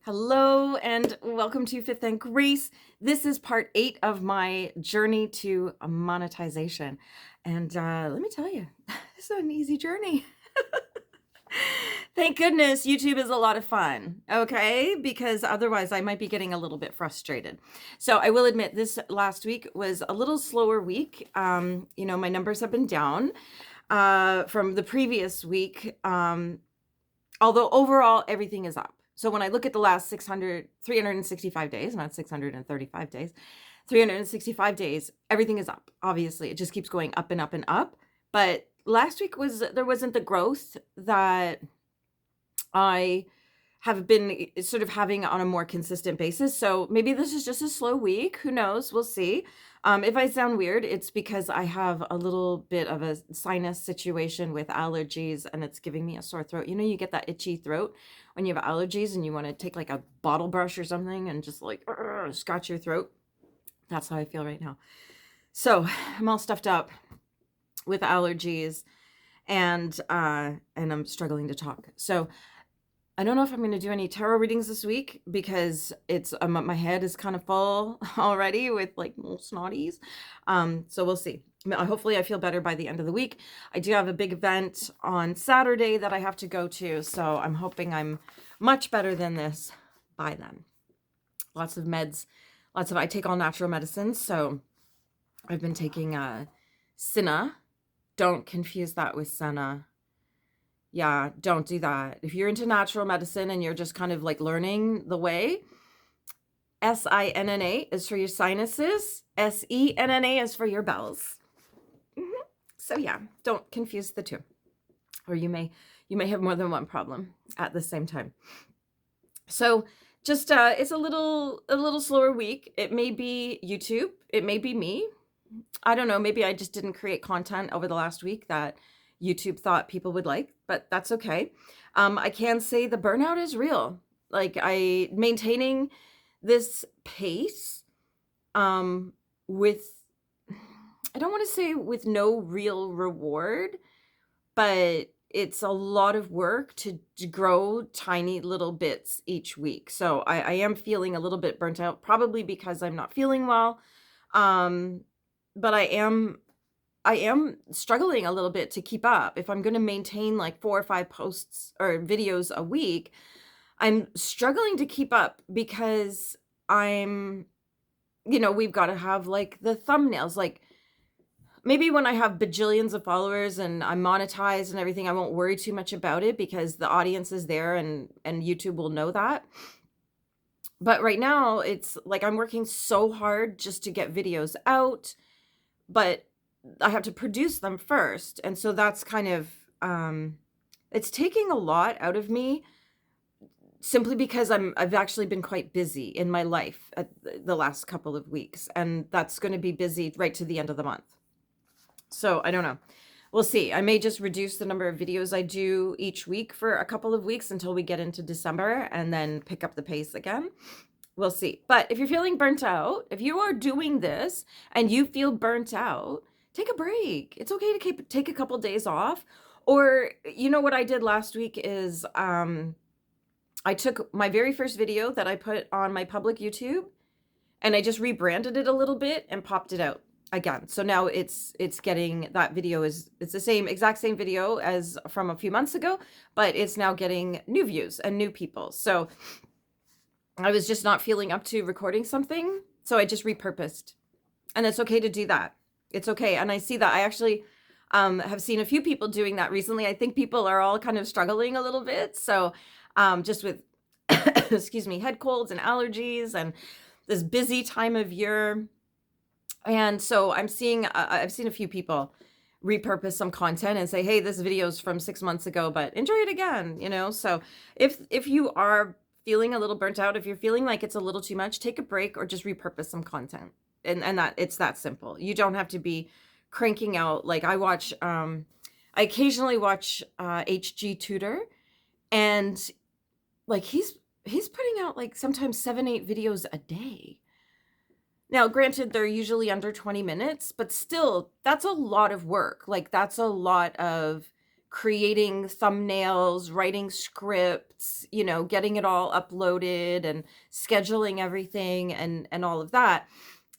Hello and welcome to Fifth and Grace. This is part 8 of my journey to monetization. And let me tell you, it's not an easy journey. Thank goodness YouTube is a lot of fun, okay? Because otherwise I might be getting a little bit frustrated. So I will admit this last week was a little slower week. My numbers have been down from the previous week. Although overall everything is up. So when I look at the last 365 days, not 635 days, 365 days, everything is up. Obviously, it just keeps going up and up and up. But last week there wasn't the growth that I have been sort of having on a more consistent basis. So maybe this is just a slow week. Who knows? We'll see. If I sound weird, it's because I have a little bit of a sinus situation with allergies and it's giving me a sore throat. You know, you get that itchy throat when you have allergies and you want to take like a bottle brush or something and just like scratch your throat. That's how I feel right now. So I'm all stuffed up with allergies and I'm struggling to talk. So I don't know if I'm going to do any tarot readings this week because it's my head is kind of full already with like little snotties. So we'll see. Hopefully I feel better by the end of the week. I do have a big event on Saturday that I have to go to. So I'm hoping I'm much better than this by then. Lots of meds. I take all natural medicines. So I've been taking Senna. Don't confuse that with Senna. Yeah, don't do that. If you're into natural medicine and you're just kind of like learning the way, SINNA is for your sinuses, SENNA is for your bells. So yeah, don't confuse the two. Or you may have more than one problem at the same time. So just it's a little slower week. It may be YouTube, it may be me. I don't know, maybe I just didn't create content over the last week that YouTube thought people would like, but that's okay. I can say the burnout is real. Like maintaining this pace with, I don't want to say with no real reward, but it's a lot of work to grow tiny little bits each week. So I am feeling a little bit burnt out, probably because I'm not feeling well. But I am struggling a little bit to keep up. If I'm going to maintain like 4 or 5 posts or videos a week, I'm struggling to keep up because we've got to have like the thumbnails. Like maybe when I have bajillions of followers and I'm monetized and everything, I won't worry too much about it because the audience is there and YouTube will know that. But right now it's like I'm working so hard just to get videos out, but I have to produce them first. And so that's kind of, it's taking a lot out of me simply because I've actually been quite busy in my life at the last couple of weeks. And that's going to be busy right to the end of the month. So I don't know. We'll see. I may just reduce the number of videos I do each week for a couple of weeks until we get into December and then pick up the pace again. We'll see. But if you're feeling burnt out, if you are doing this and you feel burnt out, take a break. It's okay to take a couple days off. Or, what I did last week is I took my very first video that I put on my public YouTube and I just rebranded it a little bit and popped it out again. So now it's getting, that video it's the exact same video as from a few months ago, but it's now getting new views and new people. So I was just not feeling up to recording something, so I just repurposed. And it's okay to do that. It's okay. And I see that I actually have seen a few people doing that recently. I think people are all kind of struggling a little bit. So just with, excuse me, head colds and allergies and this busy time of year. And so I've seen a few people repurpose some content and say, hey, this video is from 6 months ago, but enjoy it again, So if you are feeling a little burnt out, if you're feeling like it's a little too much, take a break or just repurpose some content. And that it's that simple. You don't have to be cranking out. Like I occasionally watch HG Tutor, and like he's putting out like sometimes 7-8 videos a day. Now, granted, they're usually under 20 minutes, but still, that's a lot of work. Like that's a lot of creating thumbnails, writing scripts, you know, getting it all uploaded and scheduling everything and all of that.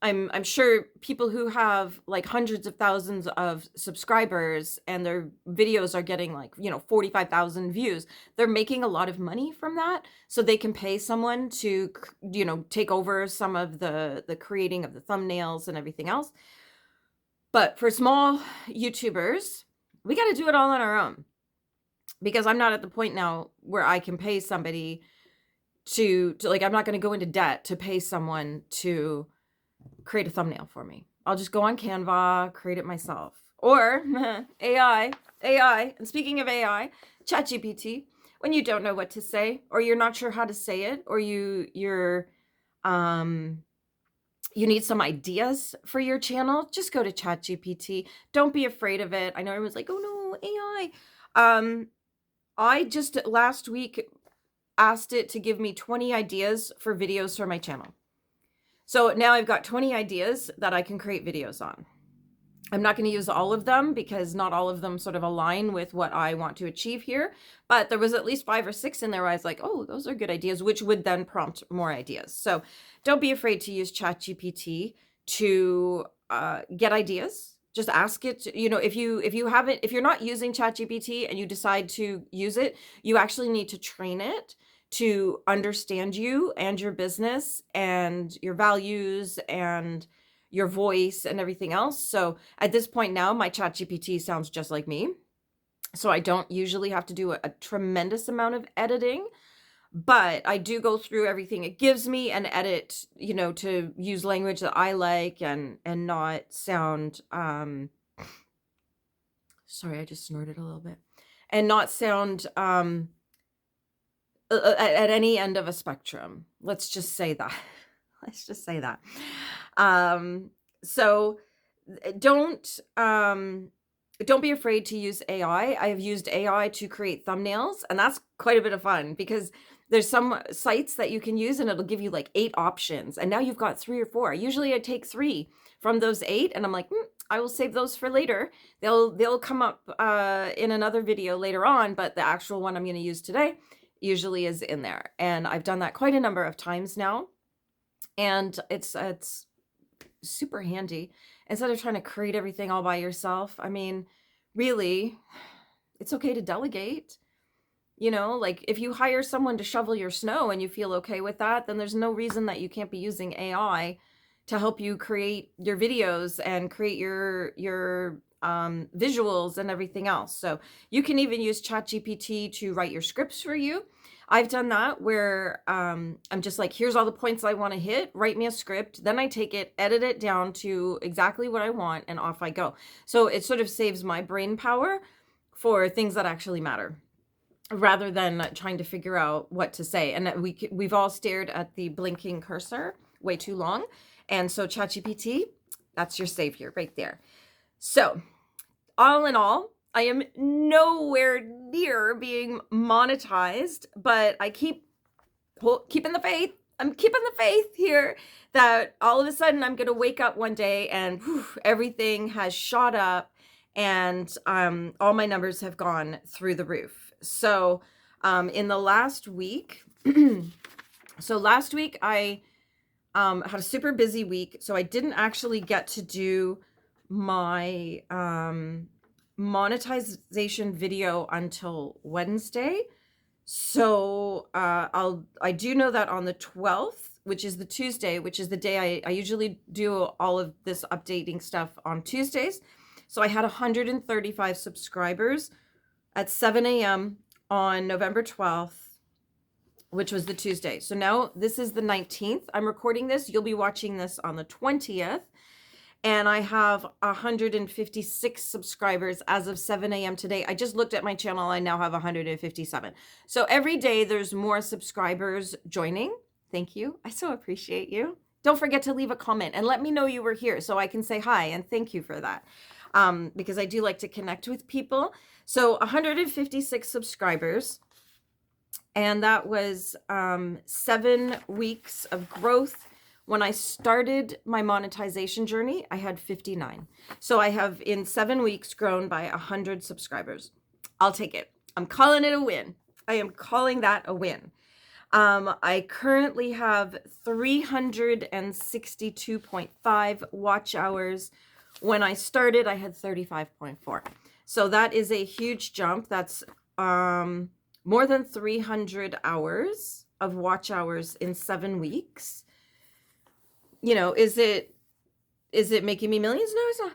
I'm sure people who have like hundreds of thousands of subscribers and their videos are getting like, you know, 45,000 views. They're making a lot of money from that. So they can pay someone to, you know, take over some of the creating of the thumbnails and everything else. But for small YouTubers, we got to do it all on our own, because I'm not at the point now where I can pay somebody to like, I'm not going to go into debt to pay someone to create a thumbnail for me. I'll just go on Canva, create it myself. Or AI. And speaking of AI, ChatGPT, when you don't know what to say, or you're not sure how to say it, or you need some ideas for your channel, just go to ChatGPT. Don't be afraid of it. I know everyone's like, oh no, AI. I just last week asked it to give me 20 ideas for videos for my channel. So now I've got 20 ideas that I can create videos on. I'm not going to use all of them because not all of them sort of align with what I want to achieve here. But there was at least 5 or 6 in there where I was like, oh, those are good ideas, which would then prompt more ideas. So don't be afraid to use ChatGPT to get ideas. Just ask it, you know, if you're not using ChatGPT and you decide to use it, you actually need to train it to understand you and your business and your values and your voice and everything else. So at this point now, my ChatGPT sounds just like me. So I don't usually have to do a tremendous amount of editing, but I do go through everything it gives me and edit, you know, to use language that I like and not sound, sorry, I just snorted a little bit, and not sound, at any end of a spectrum. Let's just say that. Let's just say that. So don't be afraid to use AI. I have used AI to create thumbnails, and that's quite a bit of fun because there's some sites that you can use and it'll give you like 8 options, and now you've got 3 or 4. Usually I take 3 from those 8 and I'm like, I will save those for later. They'll come up in another video later on, but the actual one I'm going to use today usually is in there. And I've done that quite a number of times now. And it's super handy. Instead of trying to create everything all by yourself, I mean, really, it's okay to delegate. You know, like if you hire someone to shovel your snow and you feel okay with that, then there's no reason that you can't be using AI to help you create your videos and create your visuals and everything else. So you can even use ChatGPT to write your scripts for you. I've done that where I'm just like, here's all the points I want to hit, write me a script. Then I take it, edit it down to exactly what I want, and off I go. So it sort of saves my brain power for things that actually matter, rather than trying to figure out what to say. And we've all stared at the blinking cursor way too long. And so ChatGPT, that's your savior right there. So all in all, I am nowhere near being monetized, but I keeping the faith. I'm keeping the faith here that all of a sudden I'm going to wake up one day and everything has shot up and all my numbers have gone through the roof. So in the last week, so last week I had a super busy week, so I didn't actually get to do my monetization video until Wednesday. So I do know that on the 12th, which is the Tuesday, which is the day I usually do all of this updating stuff on Tuesdays. So I had 135 subscribers at 7 a.m. on November 12th, which was the Tuesday. So now this is the 19th. I'm recording this. You'll be watching this on the 20th. And I have 156 subscribers as of 7 a.m. today. I just looked at my channel. I now have 157. So every day there's more subscribers joining. Thank you. I so appreciate you. Don't forget to leave a comment and let me know you were here so I can say hi and thank you for that. Because I do like to connect with people. So 156 subscribers. And that was 7 weeks of growth. When I started my monetization journey, I had 59. So I have in 7 weeks grown by 100 subscribers. I'll take it. I'm calling it a win. I am calling that a win. I currently have 362.5 watch hours. When I started, I had 35.4. So that is a huge jump. That's more than 300 hours of watch hours in 7 weeks. You know, is it making me millions? No, it's not.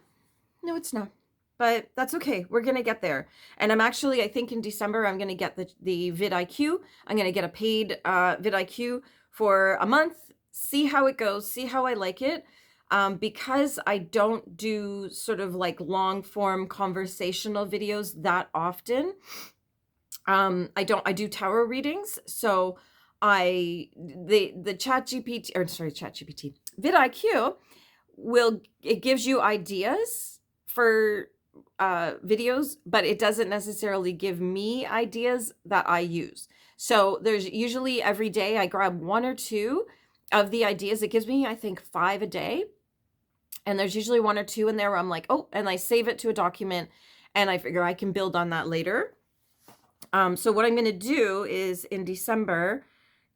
No, it's not. But that's okay. We're going to get there. And I'm actually, I think in December, I'm going to get the vidIQ. I'm going to get a paid vidIQ for a month, see how it goes, see how I like it. Because I don't do sort of like long form conversational videos that often. I do tarot readings. So the ChatGPT, vidIQ it gives you ideas for videos, but it doesn't necessarily give me ideas that I use. So there's usually every day I grab 1 or 2 of the ideas. It gives me, I think, 5 a day. And there's usually 1 or 2 in there where I'm like, oh, and I save it to a document and I figure I can build on that later. So what I'm going to do is in December,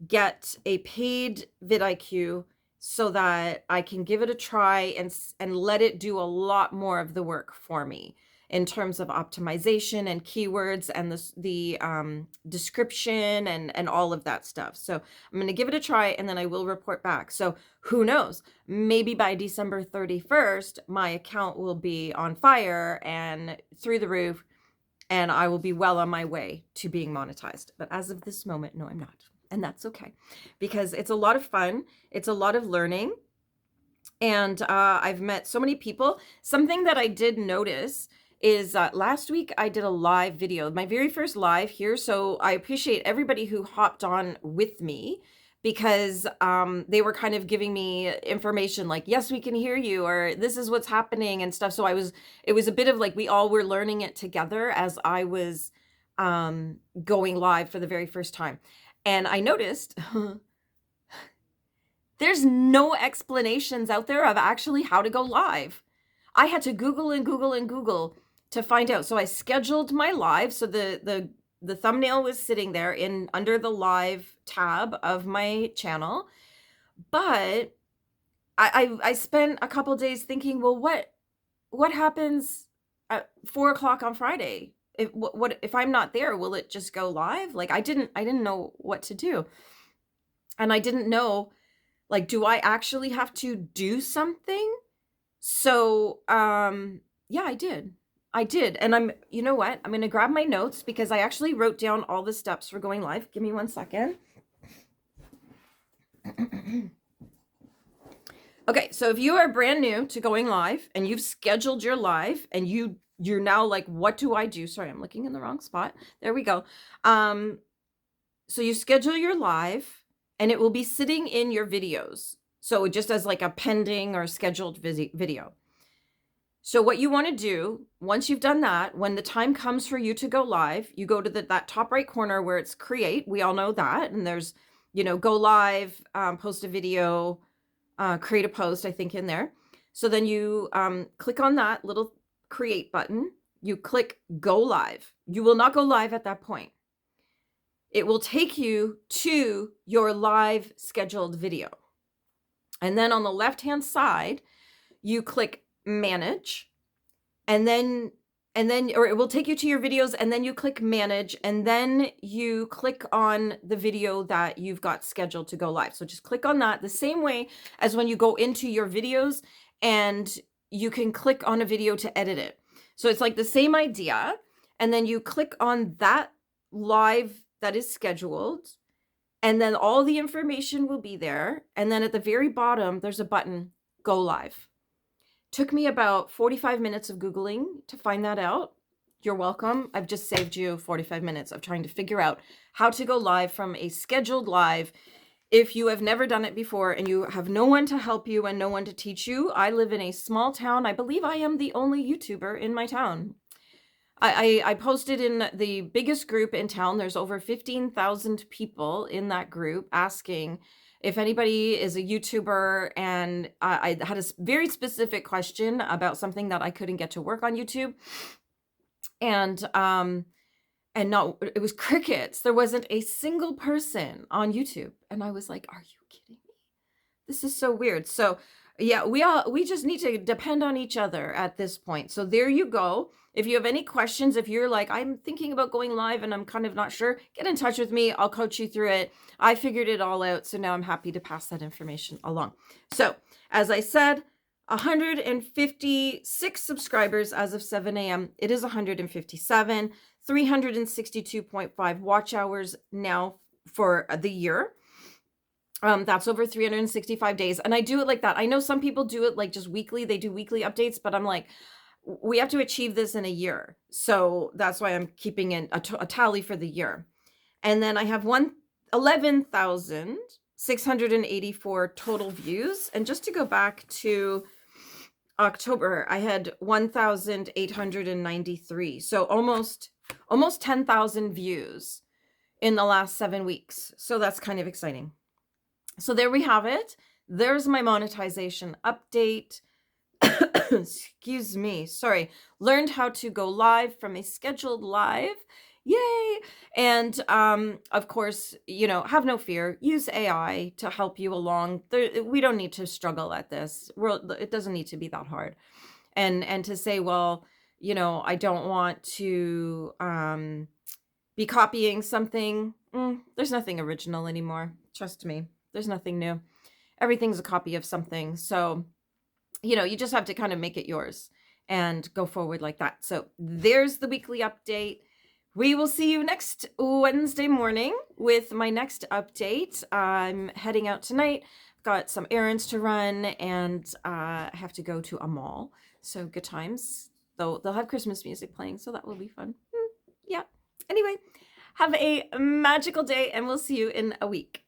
get a paid vidIQ so that I can give it a try and let it do a lot more of the work for me in terms of optimization and keywords and the description and all of that stuff. So I'm going to give it a try and then I will report back. So who knows, maybe by December 31st, my account will be on fire and through the roof, and I will be well on my way to being monetized. But as of this moment, no, I'm not. And that's okay, because it's a lot of fun. It's a lot of learning. And I've met so many people. Something that I did notice is last week I did a live video, my very first live here. So I appreciate everybody who hopped on with me, because they were kind of giving me information like, yes, we can hear you, or this is what's happening and stuff. So it was a bit of like, we all were learning it together as I was going live for the very first time. And I noticed there's no explanations out there of actually how to go live. I had to Google and Google and Google to find out. So I scheduled my live. So the thumbnail was sitting there under the live tab of my channel. But I spent a couple days thinking, well, what happens at 4 o'clock on Friday? If I'm not there, will it just go live? Like I didn't know what to do. And I didn't know, like, do I actually have to do something? So, yeah, I did. And you know what? I'm going to grab my notes because I actually wrote down all the steps for going live. Give me 1 second. Okay, so if you are brand new to going live and you've scheduled your live and you're now like, what do I do? Sorry, I'm looking in the wrong spot. There we go. So you schedule your live and it will be sitting in your videos. So just as like a pending or scheduled video. So what you want to do, once you've done that, when the time comes for you to go live, you go to that top right corner where it's create. We all know that. And there's, go live, post a video, create a post, I think in there. So then you click on that little create button. You click go live. You will not go live at that point. It will take you to your live scheduled video. And then on the left-hand side, you click manage, and then, or it will take you to your videos, and then you click manage, and then you click on the video that you've got scheduled to go live. So just click on that the same way as when you go into your videos and you can click on a video to edit it. So it's like the same idea. And then you click on that live that is scheduled, and then all the information will be there. And then at the very bottom, there's a button, go live. Took me about 45 minutes of Googling to find that out. You're welcome. I've just saved you 45 minutes of trying to figure out how to go live from a scheduled live. If you have never done it before and you have no one to help you and no one to teach you, I live in a small town. I believe I am the only YouTuber in my town. I posted in the biggest group in town. There's over 15,000 people in that group asking if anybody is a YouTuber, and I had a very specific question about something that I couldn't get to work on YouTube. And And not, it was crickets. There wasn't a single person on YouTube. And I was like, are you kidding me? This is so weird. So yeah, we just need to depend on each other at this point. So there you go. If you have any questions, if you're like, I'm thinking about going live and I'm kind of not sure, get in touch with me. I'll coach you through it. I figured it all out. So now I'm happy to pass that information along. So as I said, 156 subscribers as of 7 a.m. It is 157, 362.5 watch hours now for the year. That's over 365 days. And I do it like that. I know some people do it like just weekly. They do weekly updates, but I'm like, we have to achieve this in a year. So that's why I'm keeping a tally for the year. And then I have 11,684 total views. And just to go back to October, I had 1,893. So almost 10,000 views in the last 7 weeks. So that's kind of exciting. So there we have it. There's my monetization update. Excuse me. Sorry. Learned how to go live from a scheduled live. Yay. And of course, you know, have no fear. Use AI to help you along. We don't need to struggle at this. It doesn't need to be that hard. And to say, well, you know, I don't want to be copying something. There's nothing original anymore. Trust me. There's nothing new. Everything's a copy of something. So, you know, you just have to kind of make it yours and go forward like that. So there's the weekly update. We will see you next Wednesday morning with my next update. I'm heading out tonight. Got some errands to run and I have to go to a mall. So good times. Though they'll have Christmas music playing, so that will be fun. Yeah. Anyway, have a magical day and we'll see you in a week.